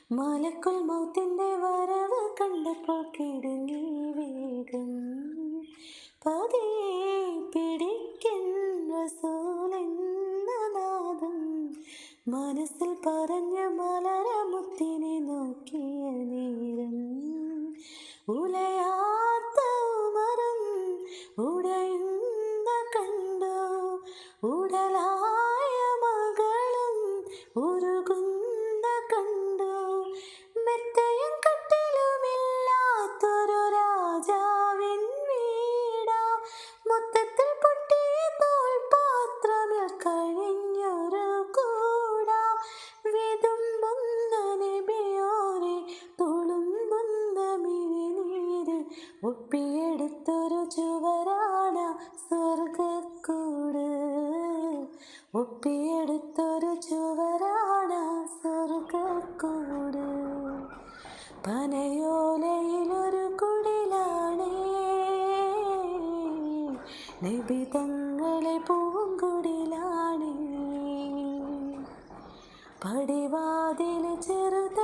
മലക്കുൽ മൗത്തിൻ്റെ വരവ് കണ്ടപ്പോൾ കിടുങ്ങി വേഗം പതിയെ പിടിക്കൻ റസൂലെന്ന നാദം മനസ്സിൽ പറഞ്ഞ മലരമുത്തിനെ നോക്കിയ നേരം ഉലയാത്ത ഉമറും ഉടയുന്ന കണ്ടു ഉടലായ മകളും ഉരുകുന്ന കണ്ടു മെത്തയും കട്ടിലുമില്ലാത്തൊരു രാജാവിൻ വീടാ മൊത്തത്തിൽ പൊട്ടിയ തോൽപാത്രമിൽ കഴിഞ്ഞൊരു കൂടാ വിതുമ്പുന്ന നബിയോരെ തുളുമ്പുന്ന മിഴിനീര് ഒപ്പിയെടുത്തൊരു ചുവരാണ സ്വർഗക്കൂട് ഒപ്പിയെടുത്തൊരു ചുവരാണ സ്വർഗക്കൂട് പനയോലയിലൊരു കുടിലാണേ നബി തങ്ങളെ പൂങ്കുടിലാണേ പടിവാതിൽ ചെറുത